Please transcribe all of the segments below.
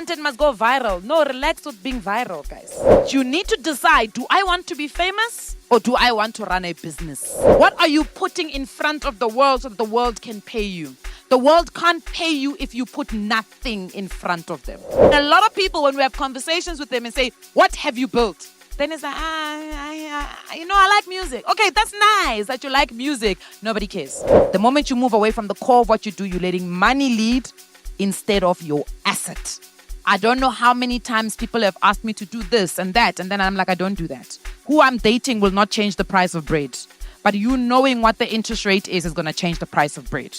content must go viral. No, relax with being viral, guys. You need to decide, do I want to be famous or do I want to run a business? What are you putting in front of the world so that the world can pay you? The world can't pay you if you put nothing in front of them. And a lot of people, when we have conversations with them and say, what have you built? Then it's like, I like music. Okay, that's nice that you like music. Nobody cares. The moment you move away from the core of what you do, you're letting money lead instead of your asset. I don't know how many times people have asked me to do this and that, and then I'm like, I don't do that. Who I'm dating will not change the price of bread. But you knowing what the interest rate is going to change the price of bread.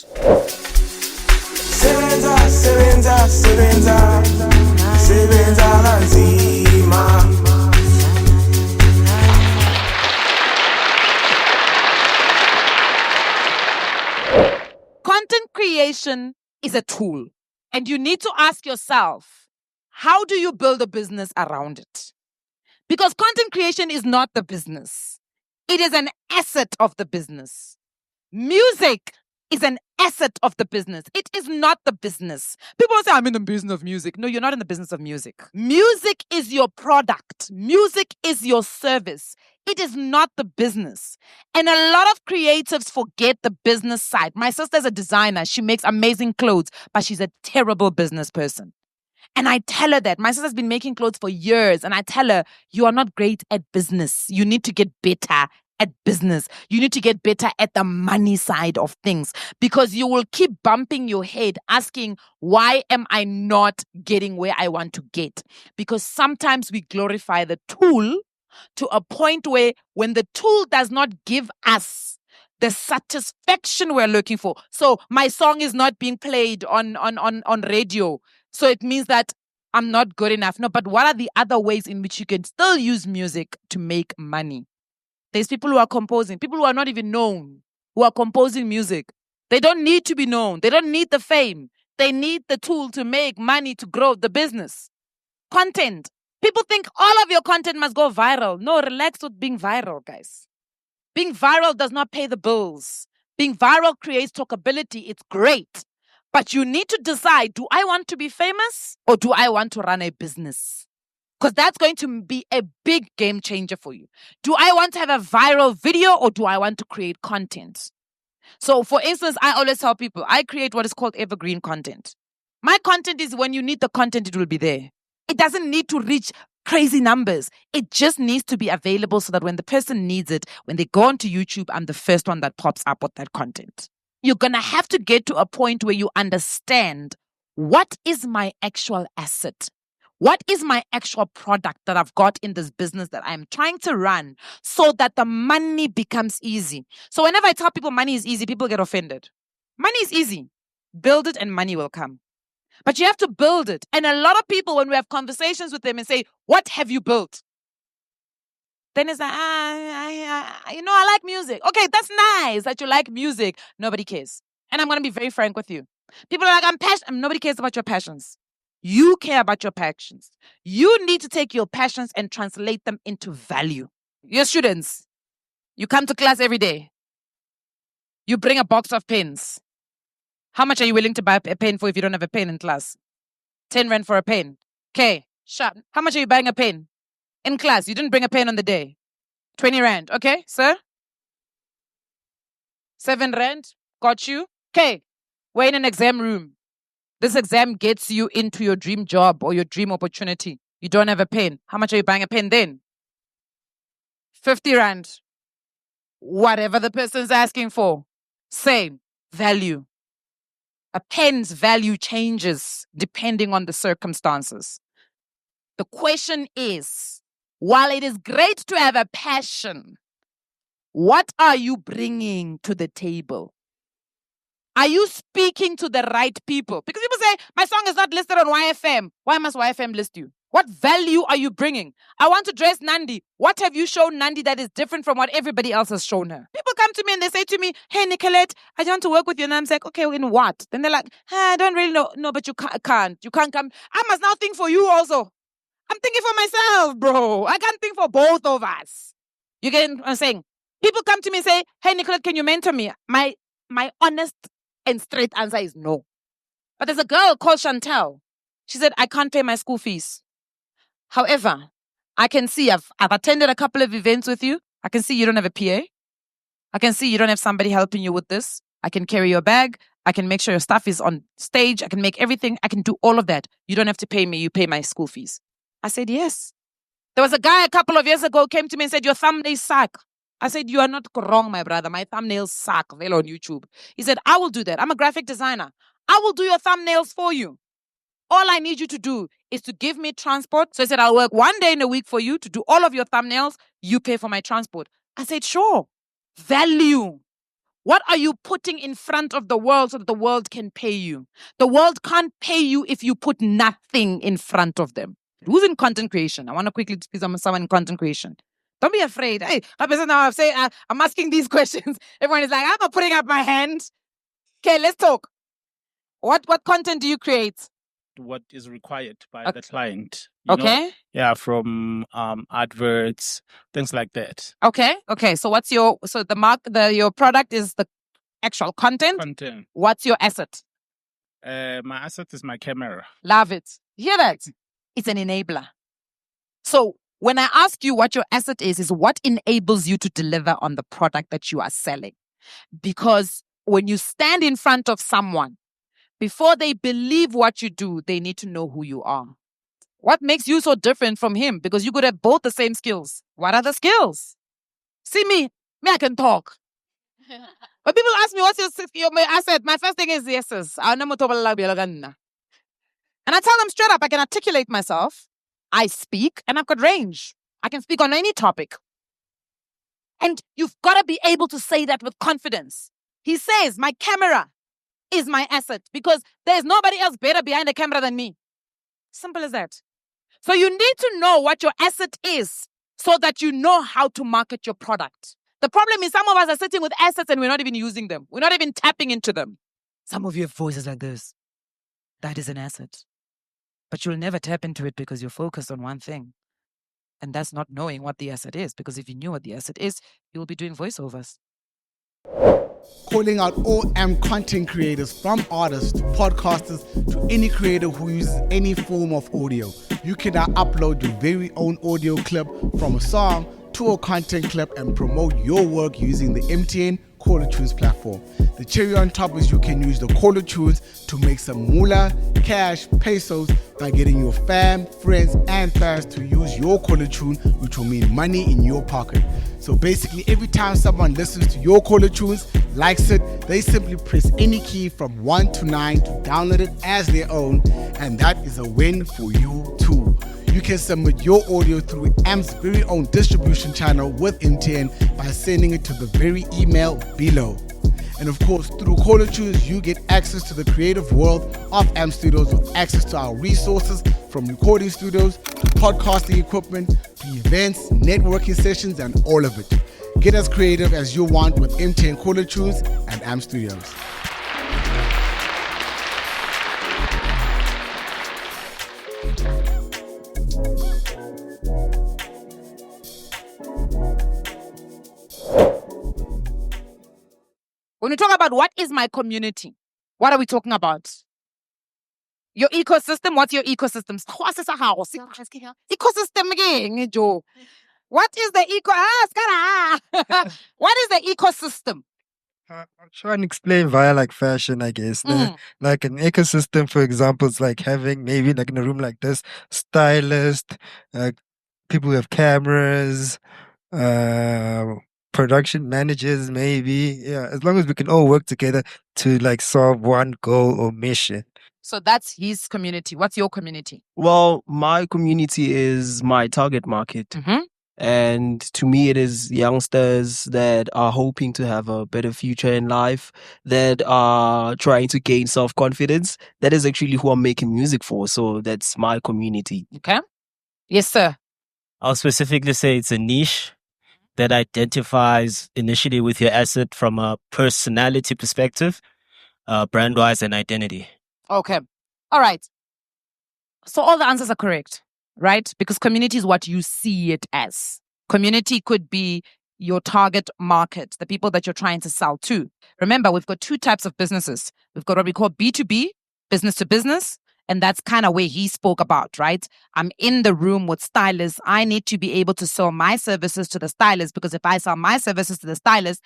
Content creation is a tool, and you need to ask yourself, how do you build a business around it? Because content creation is not the business. It is an asset of the business. Music is an asset of the business. It is not the business. People say, I'm in the business of music. No, you're not in the business of music. Music is your product. Music is your service. It is not the business. And a lot of creatives forget the business side. My sister's a designer. She makes amazing clothes, but she's a terrible business person. And I tell her that. My sister's been making clothes for years. And I tell her, you are not great at business. You need to get better at business. You need to get better at the money side of things, because you will keep bumping your head asking, why am I not getting where I want to get? Because sometimes we glorify the tool to a point where when the tool does not give us the satisfaction we're looking for. So my song is not being played on radio. So it means that I'm not good enough. No, but what are the other ways in which you can still use music to make money? There's people who are composing, people who are not even known, who are composing music. They don't need to be known. They don't need the fame. They need the tool to make money, to grow the business. Content. People think all of your content must go viral. No, relax with being viral, guys. Being viral does not pay the bills. Being viral creates talkability. It's great. But you need to decide, do I want to be famous or do I want to run a business? Because that's going to be a big game changer for you. Do I want to have a viral video or do I want to create content? So for instance, I always tell people, I create what is called evergreen content. My content is when you need the content, it will be there. It doesn't need to reach crazy numbers. It just needs to be available so that when the person needs it, when they go onto YouTube, I'm the first one that pops up with that content. You're going to have to get to a point where you understand, what is my actual asset? What is my actual product that I've got in this business that I'm trying to run so that the money becomes easy? So whenever I tell people money is easy, people get offended. Money is easy. Build it and money will come. But you have to build it. And a lot of people, when we have conversations with them and say, what have you built? Then it's like, I like music. Okay, that's nice that you like music. Nobody cares. And I'm going to be very frank with you. People are like, I'm passionate. Nobody cares about your passions. You care about your passions. You need to take your passions and translate them into value. Your students, you come to class every day. You bring a box of pens. How much are you willing to buy a pen for if you don't have a pen in class? 10 rand for a pen. Okay, sharp. How much are you buying a pen? In class, you didn't bring a pen on the day. 20 rand. Okay, sir? 7 rand. Got you. Okay, we're in an exam room. This exam gets you into your dream job or your dream opportunity. You don't have a pen. How much are you buying a pen then? 50 rand. Whatever the person's asking for. Same value. A pen's value changes depending on the circumstances. The question is, while it is great to have a passion, what are you bringing to the table? Are you speaking to the right people? Because people say, my song is not listed on YFM. Why must YFM list you? What value are you bringing? I want to dress Nandi. What have you shown Nandi that is different from what everybody else has shown her? People come to me and they say to me, hey, Nicolette, I want to work with you. And I'm like, okay, in what? Then they're like, I don't really know. No, but you can't. You can't come. I must now think for you also. I'm thinking for myself, bro. I can't think for both of us. You get what I'm saying? People come to me and say, hey, Nicolette, can you mentor me? My honest and straight answer is no. But there's a girl called Chantel. She said, I can't pay my school fees. However, I can see I've attended a couple of events with you. I can see you don't have a PA. I can see you don't have somebody helping you with this. I can carry your bag. I can make sure your stuff is on stage. I can make everything. I can do all of that. You don't have to pay me. You pay my school fees. I said, yes. There was a guy a couple of years ago came to me and said, your thumbnails suck. I said, you are not wrong, my brother. My thumbnails suck. They're on YouTube. He said, I will do that. I'm a graphic designer. I will do your thumbnails for you. All I need you to do is to give me transport. So I said, I'll work 1 day in a week for you to do all of your thumbnails. You pay for my transport. I said, sure. Value. What are you putting in front of the world so that the world can pay you? The world can't pay you if you put nothing in front of them. Who's in content creation? I want to quickly speak to someone in content creation. Don't be afraid. Hey, I'm asking these questions. Everyone is like, I'm not putting up my hand. Okay, let's talk. What content do you create? What is required by the client. You know? Yeah, from adverts, things like that. Okay. So what's your your product is the actual content? What's your asset? My asset is my camera. Love it. Hear that? It's an enabler. So when I ask you what your asset is what enables you to deliver on the product that you are selling. Because when you stand in front of someone, before they believe what you do, they need to know who you are. What makes you so different from him? Because you could have both the same skills. What are the skills? See me, I can talk. But people ask me, what's your asset? My first thing is yes. And I tell them straight up, I can articulate myself. I speak and I've got range. I can speak on any topic. And you've got to be able to say that with confidence. He says, my camera is my asset because there's nobody else better behind the camera than me. Simple as that. So you need to know what your asset is so that you know how to market your product. The problem is some of us are sitting with assets and we're not even using them. We're not even tapping into them. Some of you have voices like this. That is an asset. But you'll never tap into it because you're focused on one thing. And that's not knowing what the asset is. Because if you knew what the asset is, you'll be doing voiceovers. Calling out all content creators, from artists to podcasters to any creator who uses any form of audio. You can now upload your very own audio clip from a song to a content clip and promote your work using the MTN Caller Tunes platform. The cherry on top is you can use the Caller Tunes to make some moolah, cash, pesos by getting your fam, friends, and fans to use your Caller Tune, which will mean money in your pocket. So basically, every time someone listens to your Caller Tunes, likes it, they simply press any key from 1 to 9 to download it as their own, and that is a win for you too. You can submit your audio through AMP's very own distribution channel with MTN by sending it to the very email below. And of course, through Caller Tunes, you get access to the creative world of AMP Studios with access to our resources from recording studios to podcasting equipment to events, networking sessions, and all of it. Get as creative as you want with MTN Caller Tunes and AMP Studios. When we talk about what is my community, what are we talking about? Your ecosystem, what's your ecosystem? Ecosystem again, Joe. What is the what is the ecosystem? I'll try and explain via like fashion, I guess. Like an ecosystem, for example, is like having maybe like in a room like this, stylist, people who have cameras, production managers, maybe. Yeah, as long as we can all work together to like solve one goal or mission. So that's his community. What's your community? Well, my community is my target market. Mm-hmm. And to me, it is youngsters that are hoping to have a better future in life, that are trying to gain self-confidence. That is actually who I'm making music for. So that's my community. Okay. Yes, sir. I'll specifically say it's a niche that identifies initially with your asset from a personality perspective, brand-wise and identity. Okay. All right. So all the answers are correct, right? Because community is what you see it as. Community could be your target market, the people that you're trying to sell to. Remember, we've got two types of businesses. We've got what we call B2B, business to business, And that's kind of where he spoke about, right? I'm in the room with stylists. I need to be able to sell my services to the stylist, because if I sell my services to the stylist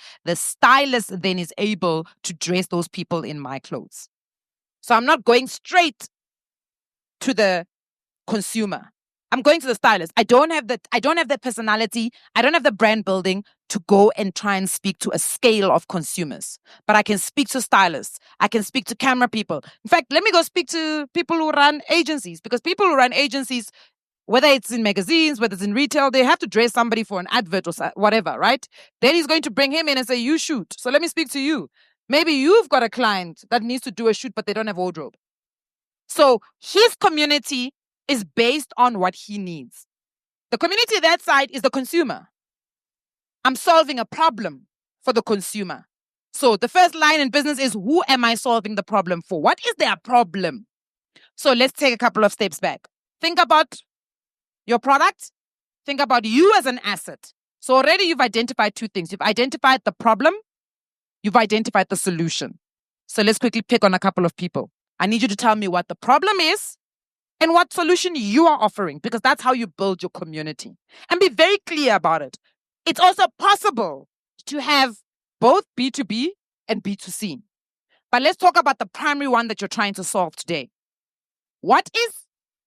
then is able to dress those people in my clothes. So I'm not going straight to the consumer. I'm going to the stylist. I don't have the personality. I don't have the brand building to go and try and speak to a scale of consumers. But I can speak to stylists. I can speak to camera people. In fact, let me go speak to people who run agencies, because people who run agencies, whether it's in magazines, whether it's in retail, they have to dress somebody for an advert or whatever, right? Then he's going to bring him in and say, you shoot. So let me speak to you. Maybe you've got a client that needs to do a shoot, but they don't have wardrobe. So his community is based on what he needs. The community that side is the consumer. I'm solving a problem for the consumer. So the first line in business is, who am I solving the problem for? What is their problem? So let's take a couple of steps back. Think about your product. Think about you as an asset. So already you've identified two things. You've identified the problem. You've identified the solution. So let's quickly pick on a couple of people. I need you to tell me what the problem is and what solution you are offering, because that's how you build your community. And be very clear about it. It's also possible to have both B2B and B2C. But let's talk about the primary one that you're trying to solve today. What is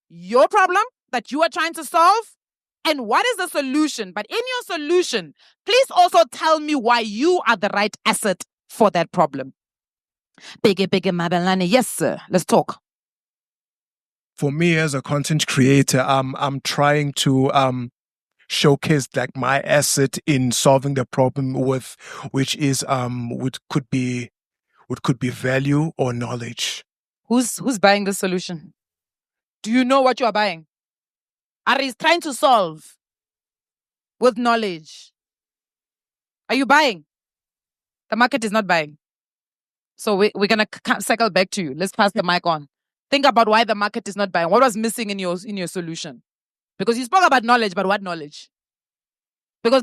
your problem that you are trying to solve? And what is the solution? But in your solution, please also tell me why you are the right asset for that problem. Biggie Mabelani. Yes, sir. Let's talk. For me as a content creator, I'm trying to showcase like my asset in solving the problem with, which is what could be value or knowledge. Who's buying the solution? Do you know what you are buying? Are you trying to solve with knowledge? Are you buying? The market is not buying. So we're going to circle back to you. Let's pass the mic on. Think about why the market is not buying. What was missing in your solution? Because you spoke about knowledge, but what knowledge? Because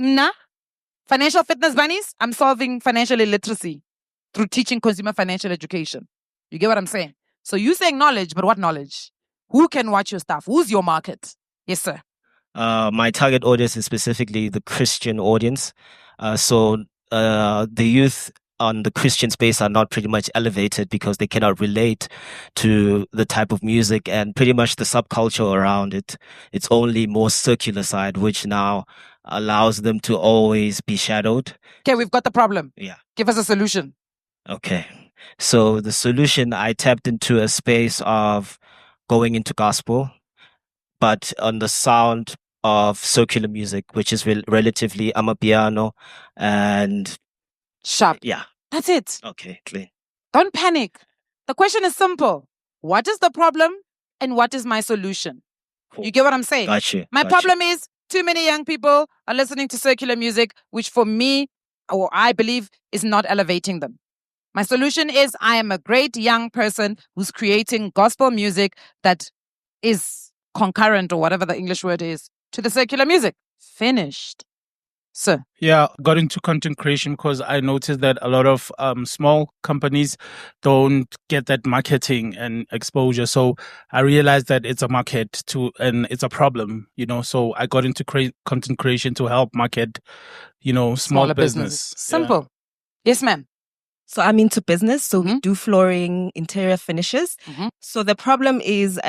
financial fitness bunnies, I'm solving financial illiteracy through teaching consumer financial education. You get what I'm saying? So you're saying knowledge, but what knowledge? Who can watch your stuff? Who's your market? Yes, sir. My target audience is specifically the Christian audience. So the youth on the Christian space are not pretty much elevated because they cannot relate to the type of music and pretty much the subculture around it. It's only more circular side, which now allows them to always be shadowed. Okay, we've got the problem. Yeah. Give us a solution. Okay. So the solution, I tapped into a space of going into gospel, but on the sound of circular music, which is relatively amapiano and sharp. Yeah. That's it. Okay, clear. Don't panic. The question is simple. What is the problem and what is my solution? Cool. You get what I'm saying? Got you. My problem is too many young people are listening to circular music, which for me, or I believe, is not elevating them. My solution is I am a great young person who's creating gospel music that is concurrent, or whatever the English word is, to the circular music. Finished. Sir. Yeah, got into content creation because I noticed that a lot of small companies don't get that marketing and exposure. So I realized that it's a market and it's a problem, So I got into content creation to help market, small business. Simple. Yeah. Yes, ma'am. So I'm into business. So we do flooring, interior finishes. So the problem is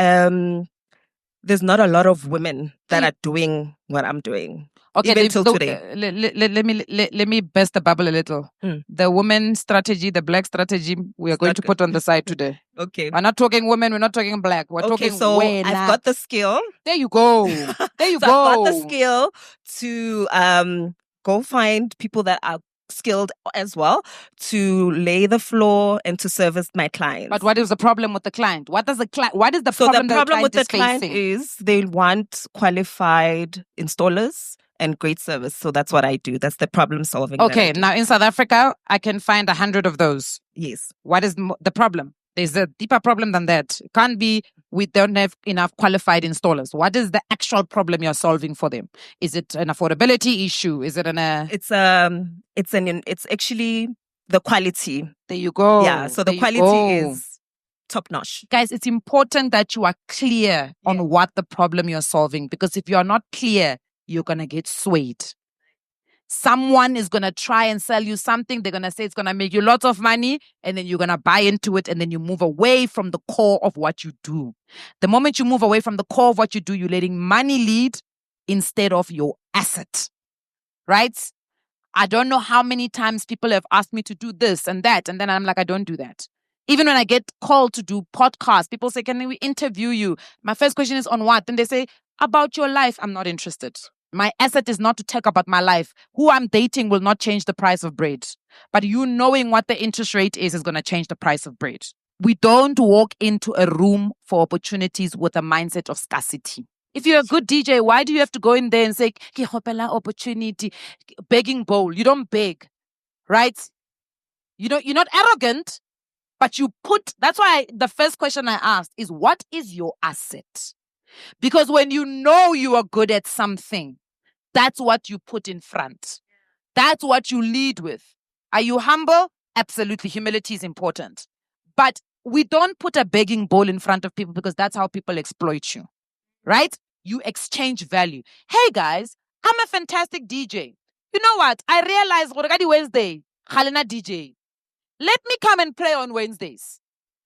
there's not a lot of women that are doing what I'm doing. Okay, even till today. Let me burst the bubble a little. The woman strategy, the black strategy, we are going to put on the side today. Okay. We're not talking women, we're not talking black. We're talking so I've got the skill. There you go. There you go. I've got the skill to go find people that are skilled as well to lay the floor and to service my clients. But what is the problem with the client? What is the problem with the client is they want qualified installers and great service. So that's what I do. That's the problem solving. Okay, now in South Africa, I can find 100 of those. Yes. What is the problem? There's a deeper problem than that. It can't be we don't have enough qualified installers. What is the actual problem you're solving for them? Is it an affordability issue? Is it It's actually the quality. There you go. Yeah. So the quality is top notch. Guys, it's important that you are clear on what the problem you're solving, because if you're not clear, you're going to get swayed. Someone is going to try and sell you something. They're going to say it's going to make you lots of money, and then you're going to buy into it, and then you move away from the core of what you do. The moment you move away from the core of what you do, you're letting money lead instead of your asset, right? I don't know how many times people have asked me to do this and that, and then I'm like, I don't do that. Even when I get called to do podcasts, people say, can we interview you? My first question is on what? Then they say, about your life. I'm not interested. My asset is not to talk about my life. Who I'm dating will not change the price of bread. But you knowing what the interest rate is going to change the price of bread. We don't walk into a room for opportunities with a mindset of scarcity. If you're a good DJ, why do you have to go in there and say, "Ke hopela opportunity," begging bowl? You don't beg, right? You're not arrogant, but you put, that's why the first question I asked is, what is your asset? Because when you know you are good at something, that's what you put in front. That's what you lead with. Are you humble? Absolutely. Humility is important. But we don't put a begging bowl in front of people because that's how people exploit you, right? You exchange value. Hey guys, I'm a fantastic DJ. You know what? I realized Wednesday, Halena DJ. Let me come and play on Wednesdays.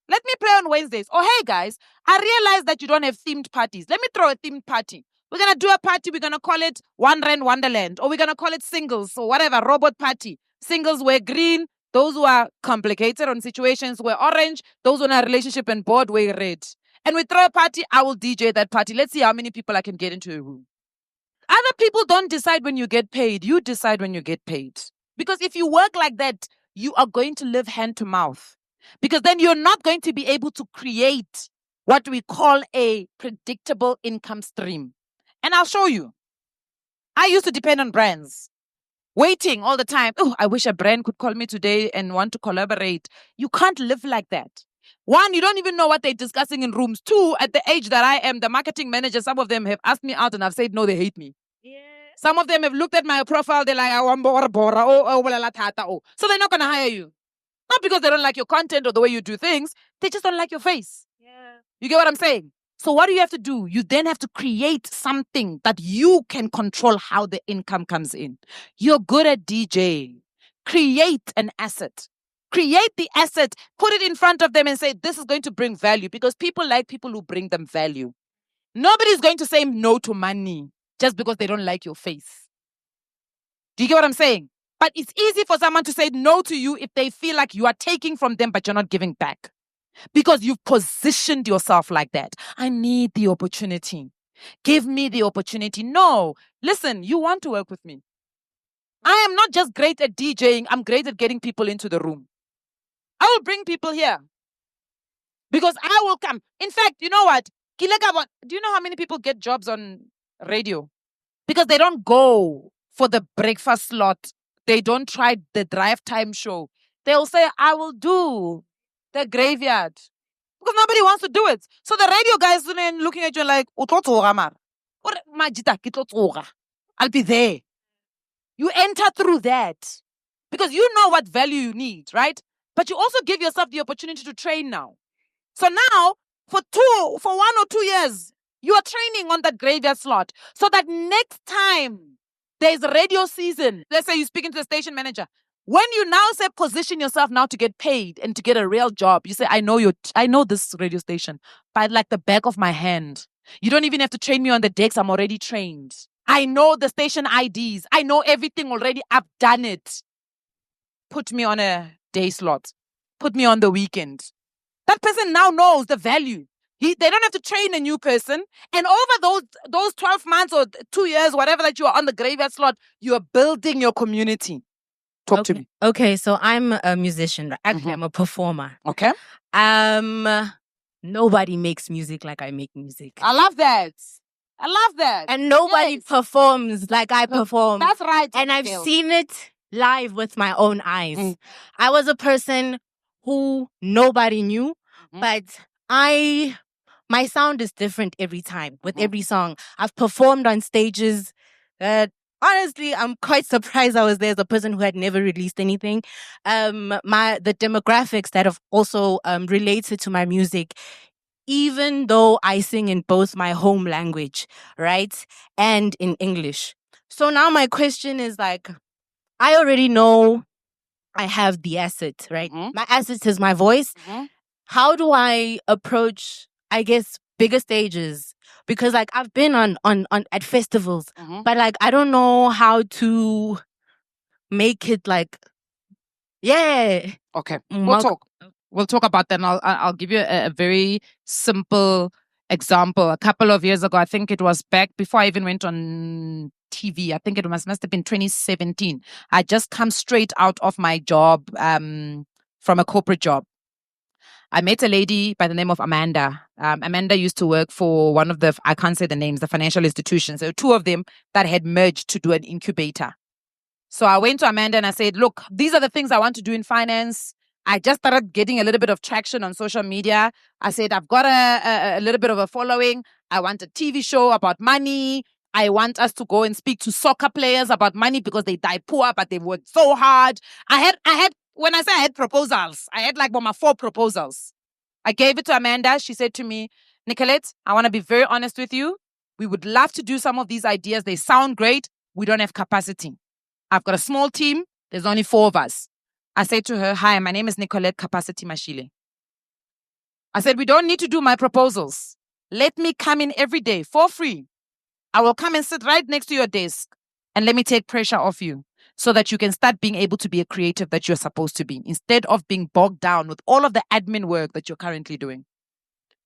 Let me play on Wednesdays. Oh, hey guys, I realized that you don't have themed parties. Let me throw a themed party. We're going to do a party. We're going to call it One Rand Wonderland. Or we're going to call it singles or whatever, robot party. Singles were green. Those who are complicated on situations were orange. Those who are in a relationship and bored were red. And we throw a party. I will DJ that party. Let's see how many people I can get into a room. Other people don't decide when you get paid. You decide when you get paid. Because if you work like that, you are going to live hand to mouth. Because then you're not going to be able to create what we call a predictable income stream. And I'll show you. I used to depend on brands. Waiting all the time. Oh, I wish a brand could call me today and want to collaborate. You can't live like that. One, you don't even know what they're discussing in rooms. Two, at the age that I am, the marketing manager, some of them have asked me out and I've said, no, they hate me. Yeah. Some of them have looked at my profile. They're like, so they're not going to hire you. Not because they don't like your content or the way you do things. They just don't like your face. Yeah. You get what I'm saying? So what do you have to do? You then have to create something that you can control how the income comes in. You're good at DJing. Create an asset. Create the asset. Put it in front of them and say, this is going to bring value, because people like people who bring them value. Nobody's going to say no to money just because they don't like your face. Do you get what I'm saying? But it's easy for someone to say no to you if they feel like you are taking from them, but you're not giving back. Because you've positioned yourself like that. I need the opportunity. Give me the opportunity. No, listen, you want to work with me. I am not just great at DJing. I'm great at getting people into the room. I will bring people here. Because I will come. In fact, you know what? Do you know how many people get jobs on radio? Because they don't go for the breakfast slot. They don't try the drive time show. They'll say, I will do the graveyard. Because nobody wants to do it. So the radio guys are looking at you like, I'll be there. You enter through that. Because you know what value you need, right? But you also give yourself the opportunity to train now. So now, for 1 or 2 years, you are training on that graveyard slot. So that next time there's a radio season, let's say you're speaking to the station manager. When you now say position yourself now to get paid and to get a real job, you say, I know this radio station by like the back of my hand. You don't even have to train me on the decks. I'm already trained. I know the station IDs. I know everything already. I've done it. Put me on a day slot. Put me on the weekend. That person now knows the value. They don't have to train a new person. And over those 12 months or 2 years, whatever that you are on the graveyard slot, you are building your community. Talk to me. Okay, so I'm a musician. Actually, I'm a performer. Okay. Nobody makes music like I make music. I love that. And nobody performs like I perform. That's right. And I've seen it live with my own eyes. I was a person who nobody knew, but my sound is different every time with every song. I've performed on stages that honestly, I'm quite surprised I was there as a person who had never released anything. The demographics that have also related to my music, even though I sing in both my home language, right, and in English. So now my question is like, I already know I have the asset, right? My asset is my voice. How do I approach, I guess, bigger stages? Because like I've been on at festivals, but like I don't know how to make it like, yeah. Okay, we'll talk about that. And I'll give you a very simple example. A couple of years ago, I think it was back before I even went on TV. I think it must have been 2017. I just come straight out of my job, from a corporate job. I met a lady by the name of Amanda. Amanda used to work for one of the, I can't say the names, the financial institutions. There were two of them that had merged to do an incubator. So I went to Amanda and I said, look, these are the things I want to do in finance. I just started getting a little bit of traction on social media. I said, I've got a little bit of a following. I want a TV show about money. I want us to go and speak to soccer players about money because they die poor, but they worked so hard. I had, when I say I had proposals, I had like 4 proposals. I gave it to Amanda. She said to me, Nicolette, I want to be very honest with you. We would love to do some of these ideas. They sound great. We don't have capacity. I've got a small team. There's only 4 of us. I said to her, hi, my name is Nicolette Capacity Mashile. I said, we don't need to do my proposals. Let me come in every day for free. I will come and sit right next to your desk and let me take pressure off you so that you can start being able to be a creative that you're supposed to be instead of being bogged down with all of the admin work that you're currently doing.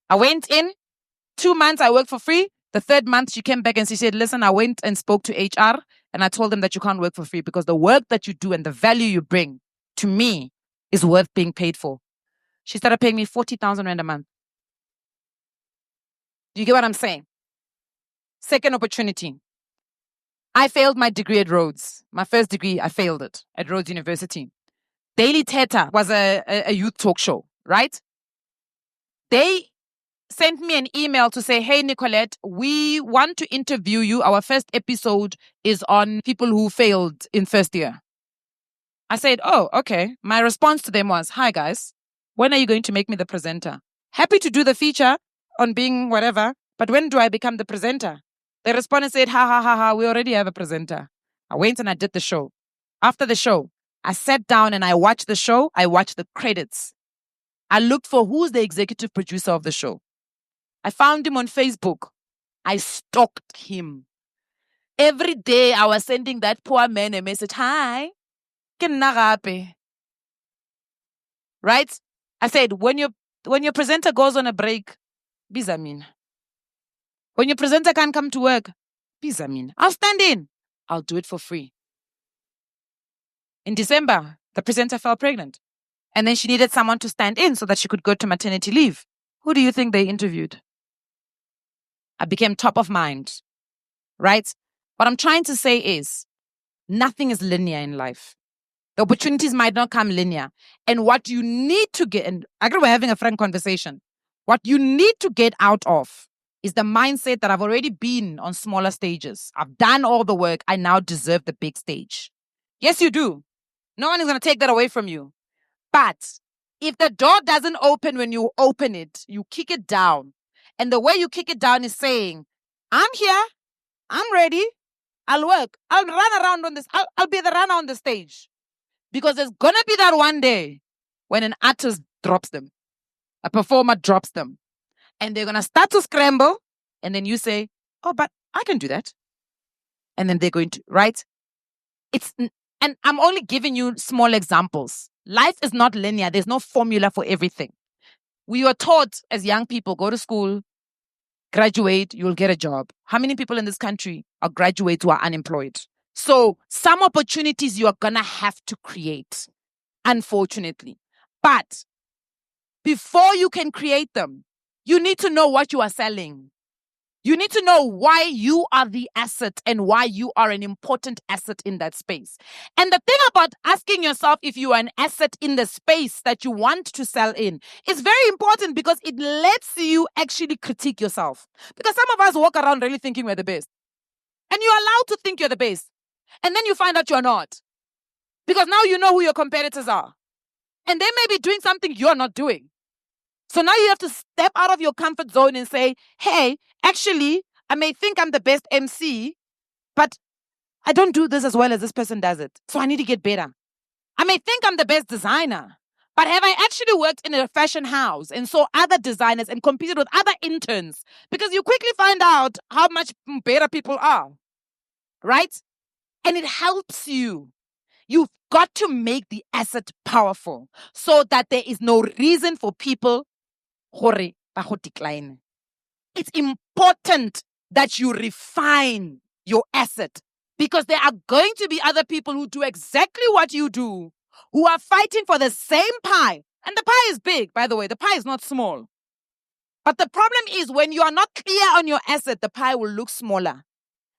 I went in, 2 months I worked for free. The 3rd month she came back and she said, listen, I went and spoke to HR and I told them that you can't work for free because the work that you do and the value you bring to me is worth being paid for. She started paying me 40,000 Rand a month. Do you get what I'm saying? Second opportunity. I failed my degree at Rhodes. My first degree, I failed it at Rhodes University. Daily Theta was a youth talk show, right? They sent me an email to say, hey, Nicolette, we want to interview you. Our first episode is on people who failed in first year. I said, oh, okay. My response to them was, hi, guys. When are you going to make me the presenter? Happy to do the feature on being whatever, but when do I become the presenter? They responded and said, ha, we already have a presenter. I went and I did the show. After the show, I sat down and I watched the show. I watched the credits. I looked for who's the executive producer of the show. I found him on Facebook. I stalked him. Every day I was sending that poor man a message. Hi. Ke nna gape. Right? I said, when your presenter goes on a break, biza mina. When your presenter can't come to work, biza mina. I'll stand in. I'll do it for free. In December, the presenter fell pregnant. And then she needed someone to stand in so that she could go to maternity leave. Who do you think they interviewed? I became top of mind. Right? What I'm trying to say is, nothing is linear in life. The opportunities might not come linear. And what you need to get, and I agree we're having a frank conversation, what you need to get out of is the mindset that I've already been on smaller stages. I've done all the work. I now deserve the big stage. Yes, you do. No one is going to take that away from you. But if the door doesn't open when you open it, you kick it down. And the way you kick it down is saying, I'm here. I'm ready. I'll work. I'll run around on this. I'll be the runner on the stage. Because there's going to be that one day when an artist drops them, a performer drops them, and they're going to start to scramble. And then you say, oh, but I can do that. And then they're going to, right? And I'm only giving you small examples. Life is not linear. There's no formula for everything. We were taught as young people, go to school, graduate, you'll get a job. How many people in this country are graduates who are unemployed? So some opportunities you are going to have to create, unfortunately. But before you can create them, you need to know what you are selling. You need to know why you are the asset and why you are an important asset in that space. And the thing about asking yourself if you are an asset in the space that you want to sell in is very important because it lets you actually critique yourself. Because some of us walk around really thinking we're the best. And you're allowed to think you're the best. And then you find out you're not. Because now you know who your competitors are. And they may be doing something you're not doing. So now you have to step out of your comfort zone and say, hey, actually, I may think I'm the best MC, but I don't do this as well as this person does it. So I need to get better. I may think I'm the best designer, but have I actually worked in a fashion house and saw other designers and competed with other interns? Because you quickly find out how much better people are, right? And it helps you. You've got to make the asset powerful so that there is no reason for people to decline. It's important that you refine your asset because there are going to be other people who do exactly what you do, who are fighting for the same pie. And the pie is big, by the way. The pie is not small. But the problem is when you are not clear on your asset, the pie will look smaller.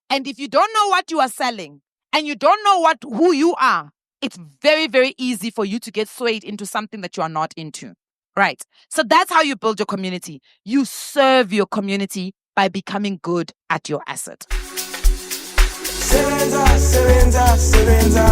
And if you don't know what you are selling and you don't know who you are, it's very, very easy for you to get swayed into something that you are not into. Right. So that's how you build your community. You serve your community by becoming good at your asset. Sebenza, sebenza, sebenza.